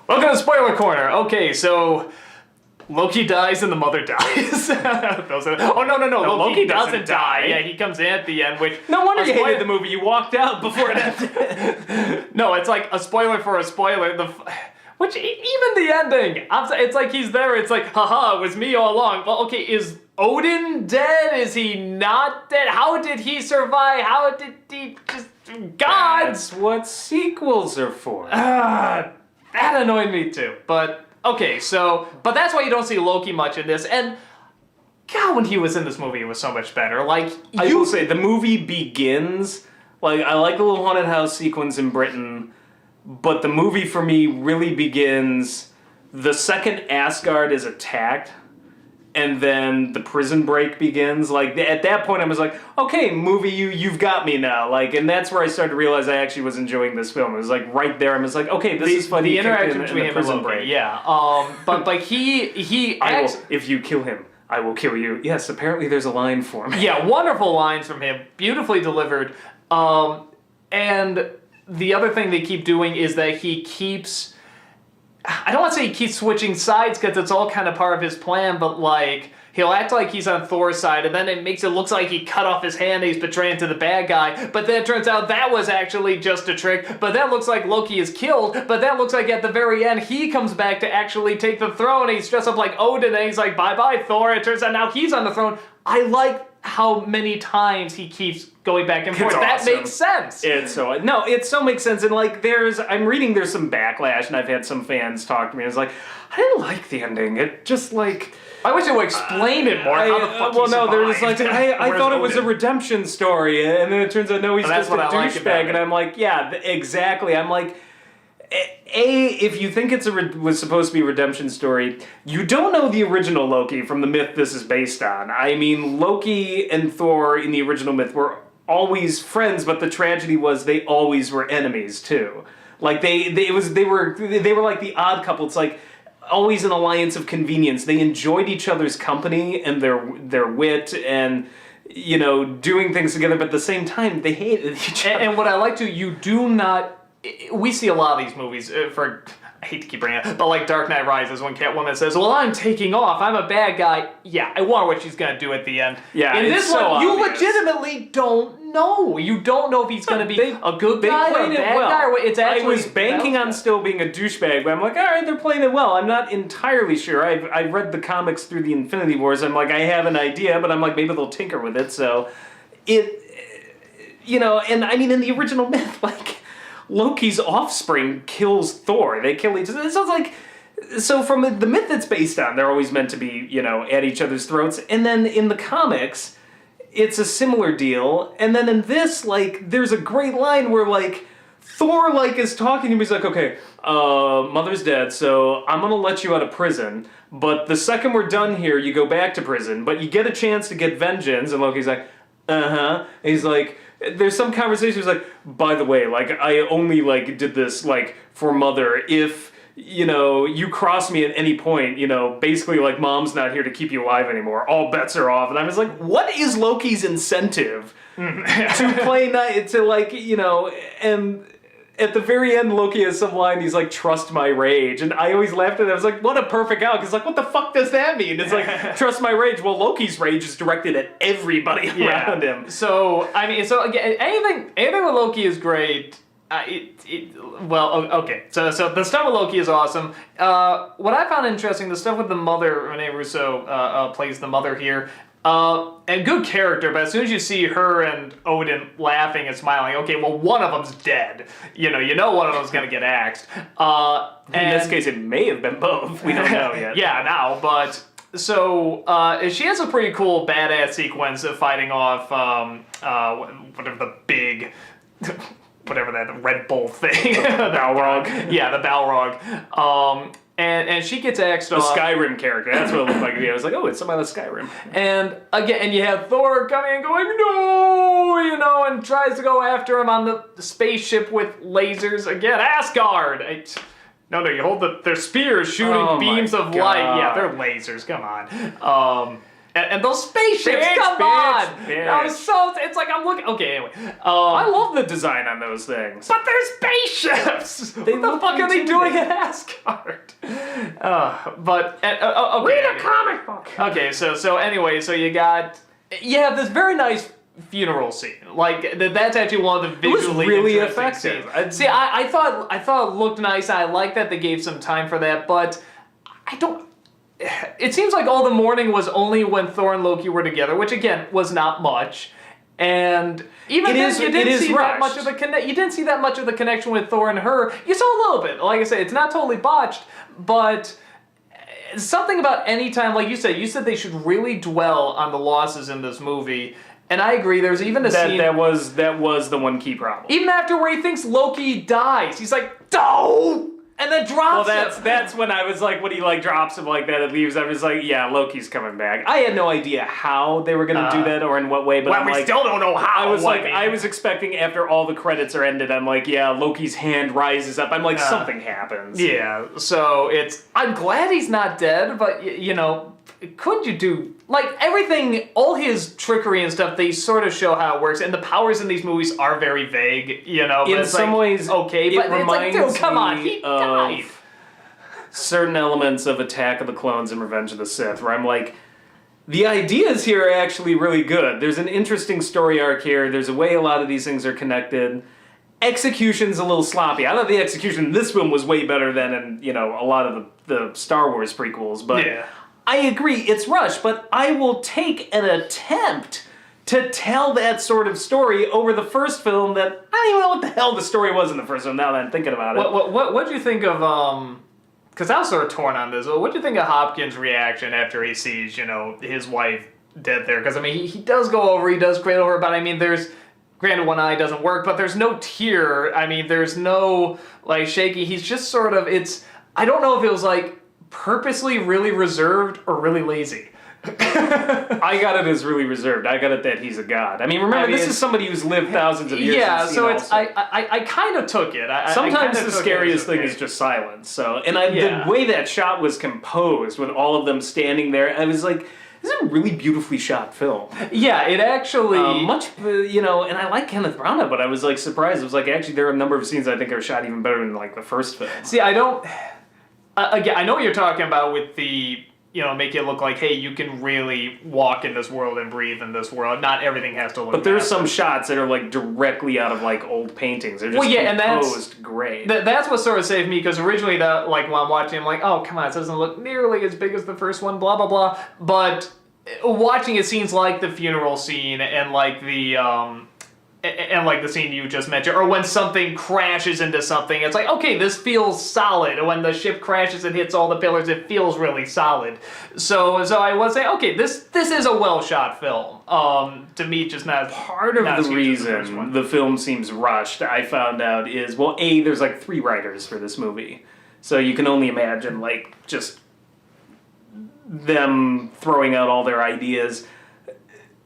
Welcome to Spoiler Corner. Okay, so Loki dies and the mother dies. No, Loki doesn't die. Yeah, he comes in at the end, which... No wonder you hated the movie. You walked out before it ended. No, it's like a spoiler for a spoiler. Which, even the ending, it's like he's there, it's like, haha, it was me all along. Well, okay, is Odin dead? Is he not dead? How did he survive? How did he just... Gods! That's what sequels are for. That annoyed me too. But, okay, so... But that's why you don't see Loki much in this, and... God, when he was in this movie, it was so much better. Like, I will say, the movie begins... Like, I like the little haunted house sequence in Britain, but the movie, for me, really begins... The second Asgard is attacked, and then the prison break begins. Like, at that point, I was like, okay, movie, you've got me now. Like, and that's where I started to realize I actually was enjoying this film. It was like right there. I was like, okay, this is funny. The interaction between him and Loki, break. Yeah. But like if you kill him, I will kill you. Yes, apparently there's a line for me. Yeah, wonderful lines from him, beautifully delivered. And the other thing they keep doing is that he keeps... I don't want to say he keeps switching sides because it's all kind of part of his plan, but like he'll act like he's on Thor's side, and then it makes it look like he cut off his hand and he's betraying to the bad guy, but then it turns out that was actually just a trick, but that looks like Loki is killed, but that looks like at the very end he comes back to actually take the throne, and he's dressed up like Odin, and he's like, bye-bye Thor, it turns out now he's on the throne. I like how many times he keeps going back and forth. It's that awesome. makes sense. It so makes sense. And like, I'm reading there's some backlash, and I've had some fans talk to me. And it's like, I didn't like the ending. It just like... I wish it would explain it more. How the fuck well, no, they're just like, I thought it was a redemption story, and then it turns out, no, he's just a douchebag. And I'm like, yeah, exactly. I'm like... if you think was supposed to be a redemption story, you don't know the original Loki from the myth this is based on. I mean, Loki and Thor in the original myth were always friends, but the tragedy was they always were enemies too. Like they were like the odd couple. It's like always an alliance of convenience. They enjoyed each other's company and their wit and doing things together, but at the same time they hated each other. And what I like to, you do not. We see a lot of these movies for, I hate to keep bringing it up, but like Dark Knight Rises when Catwoman says, well, I'm taking off, I'm a bad guy. Yeah, I wonder what she's going to do at the end. Yeah, in this one, obvious. you legitimately don't know. You don't know if he's going to be a good guy or a bad guy. Or it's actually, I was banking on still being a douchebag, but I'm like, all right, they're playing it well. I'm not entirely sure. I've read the comics through the Infinity Wars. I'm like, I have an idea, but I'm like, maybe they'll tinker with it. So, and I mean, in the original myth, like... Loki's offspring kills Thor. They kill each other. So from the myth it's based on, they're always meant to be, at each other's throats. And then in the comics, it's a similar deal. And then in this, like, there's a great line where, like, Thor, like, is talking to him. He's like, okay, mother's dead, so I'm gonna let you out of prison. But the second we're done here, you go back to prison. But you get a chance to get vengeance. And Loki's like, uh-huh. And he's like... There's some conversation who's like, by the way, like, I only, like, did this, like, for Mother. If, you cross me at any point, basically, like, Mom's not here to keep you alive anymore. All bets are off. And I was like, what is Loki's incentive to play night, to, like, and... At the very end, Loki has some line, he's like, trust my rage. And I always laughed at it. I was like, what a perfect out. Because, like, what the fuck does that mean? It's like, trust my rage. Well, Loki's rage is directed at everybody around him. So, I mean, again, anything with Loki is great. Okay. So the stuff with Loki is awesome. What I found interesting, the stuff with the mother, Renee Russo plays the mother here. And good character, but as soon as you see her and Odin laughing and smiling, okay, well, one of them's dead. You know one of them's gonna get axed. In this case, it may have been both. We don't know yet. Yeah, now, but... So, she has a pretty cool badass sequence of fighting off, whatever the big... whatever that Red Bull thing. Balrog. Yeah, the Balrog. And she gets axed off. The Skyrim character. That's what it looked like to me. I was like, oh, it's somebody with Skyrim. And again, and you have Thor coming and going, no, and tries to go after him on the spaceship with lasers. Again, Asgard. No, you hold their spears shooting beams of light. Yeah, they're lasers. Come on. And those spaceships, Bitch, come bitch, on! bitch. That was so, it's like, I'm looking, okay, anyway. I love the design on those things. But they're spaceships! What the look fuck are they doing intimidating. in Asgard? Okay. Read a comic book. Okay, so anyway, so you have this very nice funeral scene. Like, that's actually one of the It was visually really interesting effective. scenes. I thought it looked nice. I like that they gave some time for that, but I don't... It seems like all the mourning was only when Thor and Loki were together, which again was not much. And even then, you didn't see that much of you didn't see that much of the connection with Thor and her. You saw a little bit. Like I said, it's not totally botched, but something about any time, like you said they should really dwell on the losses in this movie. And I agree. There's even a scene that was the one key problem. even after where he thinks Loki dies, he's like, "No!" and then drops him. That's when I was like, when he like drops him like that and leaves, I was like, yeah, Loki's coming back. I had no idea how they were gonna do that or in what way, but Well, we still don't know how. I was I was expecting after all the credits are ended, I'm like, yeah, Loki's hand rises up. I'm like, something happens. Yeah, so I'm glad he's not dead, but couldn't you do, like, everything, all his trickery and stuff, they sort of show how it works, and the powers in these movies are very vague, but In it's some like, ways, okay, but it it's like, dude, reminds come on, me he died. of certain elements of Attack of the Clones and Revenge of the Sith, where I'm like, the ideas here are actually really good. There's an interesting story arc here. There's a way a lot of these things are connected. Execution's a little sloppy. I thought the execution in this film was way better than in, a lot of the Star Wars prequels, but Yeah. I agree, it's rushed, but I will take an attempt to tell that sort of story over the first film that I don't even know what the hell the story was in the first film now that I'm thinking about it. What'd you think of, because I was sort of torn on this, what'd you think of Hopkins' reaction after he sees, his wife dead there? Because, I mean, he does go over, he does cradle her, but I mean, granted, one eye doesn't work, but there's no tear. I mean, there's no, like, shaky. He's just sort of, I don't know if it was, like, purposely really reserved or really lazy. I got it as really reserved. I got it that he's a god. I mean, remember, this is somebody who's lived thousands of years. Yeah, and so seen it's, also. I kind of took it. Sometimes the scariest thing is just silence. So, and the way that shot was composed with all of them standing there, I was like, this is a really beautifully shot film. Yeah, it actually... and I like Kenneth Branagh, but I was like surprised. It was like, actually, there are a number of scenes I think are shot even better than like the first film. See, I don't... again, I know what you're talking about with the... make it look like, hey, you can really walk in this world and breathe in this world. Not everything has to look But there's massive. some shots that are like directly out of like old paintings. They're just composed great. That's what sort of saved me, because originally, when I'm watching, I'm like, oh, come on, it doesn't look nearly as big as the first one, blah, blah, blah. But watching it, scenes like the funeral scene and like the scene you just mentioned, or when something crashes into something, it's like, okay, this feels solid. When the ship crashes and hits all the pillars, it feels really solid. So I was saying, okay, this is a well-shot film. To me, just not part of the reason the film seems rushed, I found out, is, well, there's like 3 writers for this movie. So you can only imagine, like, just them throwing out all their ideas.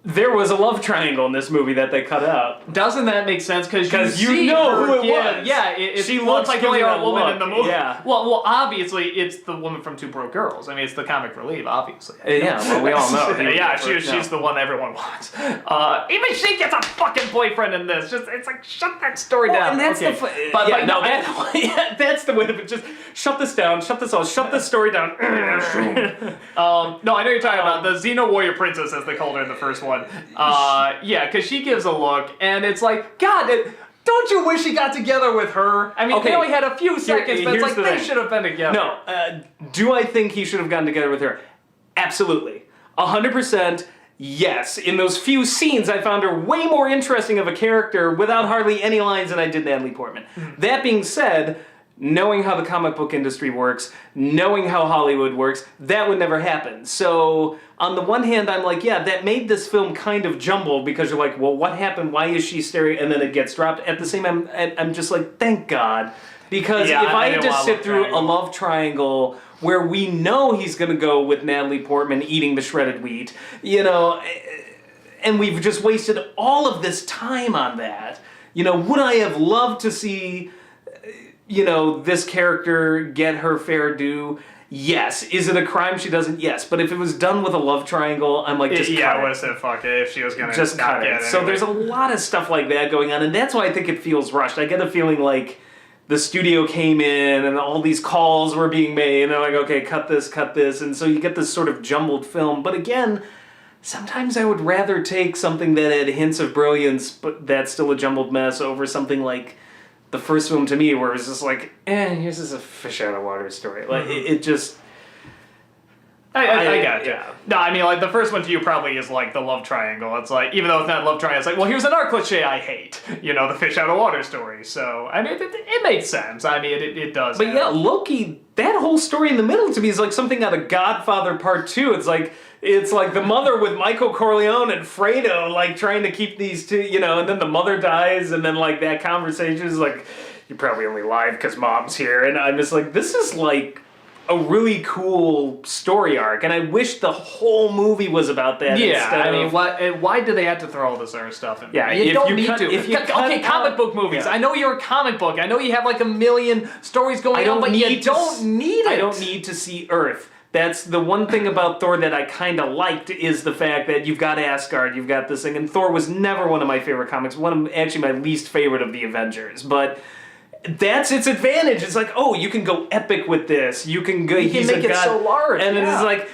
There was a love triangle in this movie that they cut out. Doesn't that make sense? Because you know who it was. Yeah, she looks like the only woman in the movie. Yeah. Well, obviously, it's the woman from Two Broke Girls. I mean, it's the comic relief, obviously. Yeah, well, we all know. Yeah, she's the one everyone wants. Even she gets a fucking boyfriend in this. It's like, shut that story down. And that's that's the way to just shut this down, shut this story down. No, I know you're talking about the Xena Warrior Princess, as they called her in the first one. Yeah, because she gives a look, and it's like, God, don't you wish he got together with her? I mean, they only had a few seconds, but it's like they should have been together. No, do I think he should have gotten together with her? Absolutely. 100%. Yes, in those few scenes, I found her way more interesting of a character without hardly any lines than I did Natalie Portman. Mm-hmm. That being said, knowing how the comic book industry works, knowing how Hollywood works, that would never happen. So, on the one hand, I'm like, yeah, that made this film kind of jumbled, because you're like, well, what happened? Why is she staring? And then it gets dropped. At the same time, I'm just like, thank God. Because if I had to sit through a love triangle where we know he's going to go with Natalie Portman eating the shredded wheat, and we've just wasted all of this time on that, would I have loved to see, this character get her fair due? yes. Is it a crime she doesn't? Yes. But if it was done with a love triangle, I'm like, just cut I it. would have said fuck it if she was gonna Just cut it. So there's a lot of stuff like that going on, and that's why I think it feels rushed. I get a feeling like the studio came in and all these calls were being made, and they're like, okay, cut this, and so you get this sort of jumbled film. But again, sometimes I would rather take something that had hints of brilliance, but that's still a jumbled mess, over something like the first film to me, where it was just like, here's just a fish out of water story. Like, it just... I got you. Yeah. No, I mean, like, the first one to you probably is, like, the love triangle. It's like, even though it's not love triangle, it's like, well, here's another cliche I hate. You know, the fish out of water story. So, I mean, it makes sense. I mean, it does. But yeah, Loki, that whole story in the middle to me is like something out of Godfather Part 2. It's like the mother with Michael Corleone and Fredo, like, trying to keep these two, you know, and then the mother dies, and then, like, that conversation is like, you probably only lied because mom's here. And I'm just like, this is, like, a really cool story arc, and I wish the whole movie was about that. Yeah, I mean, of, why do they have to throw all this other stuff in? Yeah, you don't need to. Okay, comic book movies. Yeah. I know you're a comic book. I know you have like a million stories going on, but you don't need it. I don't need to see Earth. That's the one thing about Thor that I kind of liked, is the fact that you've got Asgard, you've got this thing, and Thor was never one of my favorite comics. Actually my least favorite of the Avengers, but. That's its advantage. It's like, oh, you can go epic with this. You can go. You can make it so large, and it's like,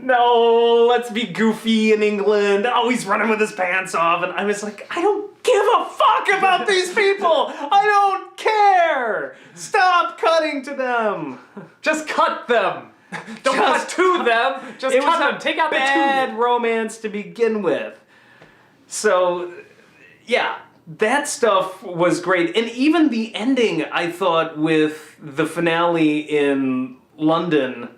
no, let's be goofy in England. Oh, he's running with his pants off, and I was like, I don't give a fuck about these people. I don't care. Stop cutting to them. Just cut them. Don't cut to them. Just cut them. Take out the bad romance to begin with. So, yeah. That stuff was great. And even the ending, I thought, with the finale in London,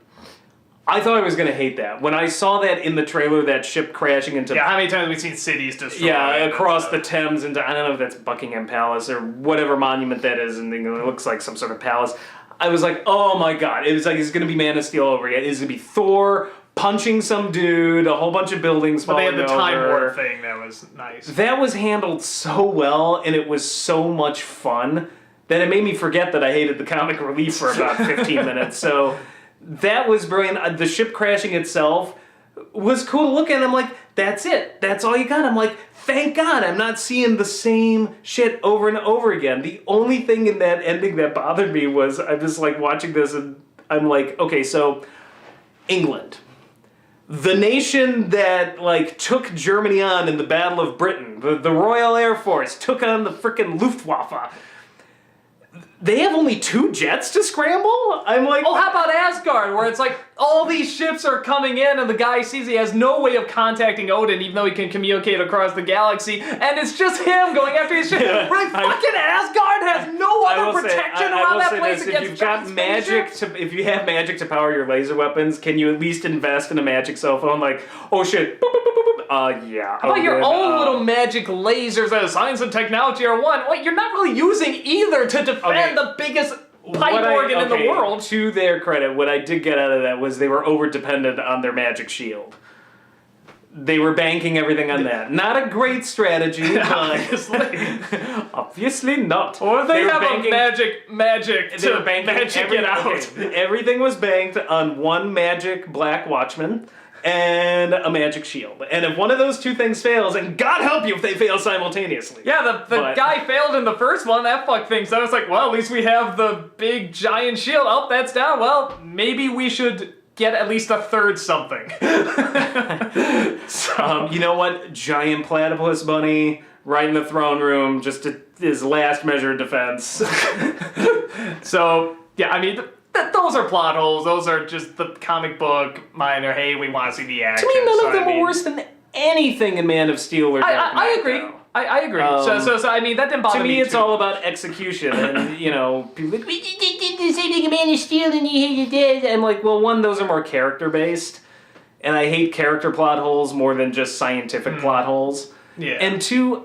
I thought I was going to hate that. When I saw that in the trailer, that ship crashing into... Yeah, how many times have we seen cities destroyed? Yeah, across the Thames into, I don't know if that's Buckingham Palace or whatever monument that is, and it looks like some sort of palace. I was like, oh my god. It was like, it's going to be Man of Steel over again. It's going to be Thor punching some dude, a whole bunch of buildings falling over. But they had the time warp thing that was nice. That was handled so well, and it was so much fun, that it made me forget that I hated the comic relief for about 15 minutes. So that was brilliant. The ship crashing itself was cool to look at. I'm like, that's it. That's all you got. I'm like, thank God I'm not seeing the same shit over and over again. The only thing in that ending that bothered me was I'm just like watching this, and I'm like, okay, so England. The nation that, like, took Germany on in the Battle of Britain, the Royal Air Force took on the frickin' Luftwaffe. They have only 2 jets to scramble? I'm like... Oh, how about Asgard, where it's like, all these ships are coming in, and the guy sees he has no way of contacting Odin, even though he can communicate across the galaxy, and it's just him going after his ship. Yeah, Fucking Asgard has no other protection around that place against giant spaceships. If you have magic to power your laser weapons, can you at least invest in a magic cell phone? Like, oh shit, boop, boop, boop, boop, boop. Yeah. How about your own little magic lasers that science and technology are one? Well, you're not really using either to defend the biggest pipe organ in the world. To their credit, what I did get out of that was they were over-dependent on their magic shield. They were banking everything on that. Not a great strategy, but... Obviously not. Or they have a magic they were banking magic it out. Everything was banked on one magic black watchman and a magic shield. And if one of those 2 things fails, and God help you if they fail simultaneously. Yeah, the guy failed in the first one, that fucked things. I was like, well, at least we have the big giant shield. Oh, that's down. Well, maybe we should get at least a third something. You know what? Giant platypus bunny right in the throne room, just his last measure of defense. So, yeah, I mean... Those are plot holes. Those are just the comic book minor, hey, we want to see the action. To me, none of them were worse than anything in Man of Steel or Dark Knight. I agree. I agree. So I mean, that didn't bother me. To me, it's all about execution. And, you know, people like, we did the same thing in Man of Steel and you hated it. I'm like, well, one, those are more character-based. And I hate character plot holes more than just scientific plot holes. Yeah. And 2,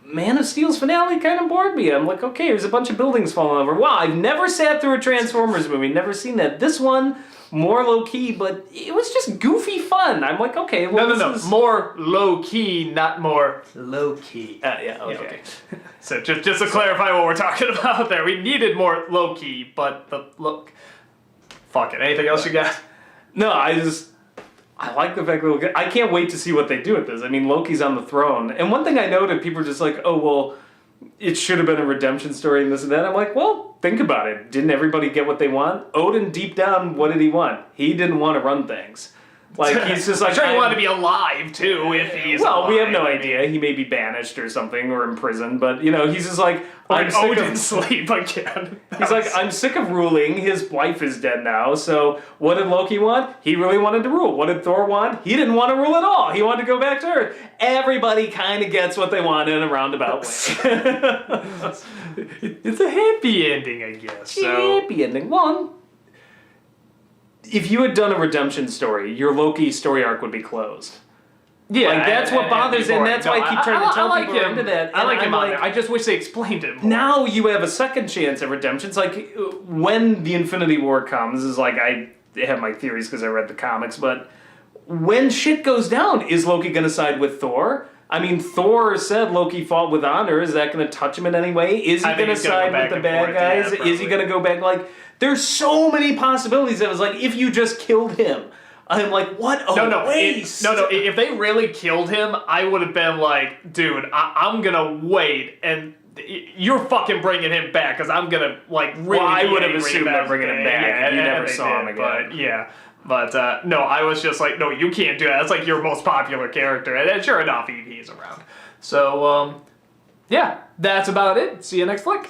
Man of Steel's finale kind of bored me. I'm like, okay, there's a bunch of buildings falling over. Wow, I've never sat through a Transformers movie, never seen that. This one, more low-key, but it was just goofy fun. I'm like, okay, well, No. More low-key, not more low-key. Yeah, okay. So just to clarify what we're talking about there, we needed more low-key, but the look... Fuck it. Anything else you got? No, I like the fact that I can't wait to see what they do with this. I mean, Loki's on the throne. And one thing I noted, people are just like, oh, well, it should have been a redemption story and this and that. I'm like, well, think about it. Didn't everybody get what they want? Odin, deep down, what did he want? He didn't want to run things. Like, he's just like... I'm sure he wanted to be alive, too, if he's alive. We have no idea. He may be banished or something, or imprisoned, but, he's just like... I'm sick Odin sleep again. He's like, I'm sick of ruling. His wife is dead now, so what did Loki want? He really wanted to rule. What did Thor want? He didn't want to rule at all. He wanted to go back to Earth. Everybody kind of gets what they want in a roundabout way. It's a happy ending, I guess. Happy ending. One... If you had done a redemption story, your Loki story arc would be closed. Yeah, like that's what bothers, and that's why I keep trying to tell like people into that. I like him on there. I just wish they explained it more. Now you have a second chance at redemption. It's like when the Infinity War comes, is like I have my theories because I read the comics, but when shit goes down, is Loki going to side with Thor? I mean, Thor said Loki fought with honor. Is that going to touch him in any way? Is he going to side with the bad guys? Yeah, is he going to go back like... There's so many possibilities. It was like, if you just killed him, I'm like, what a waste. If they really killed him, I would have been like, dude, I'm gonna wait, and you're fucking bringing him back, because I'm gonna, like, really Well, I would have assumed they're bringing him back, and you never saw him again. But no, I was just like, no, you can't do that. That's like your most popular character, and sure enough, he's around. So, yeah, that's about it. See you next flick.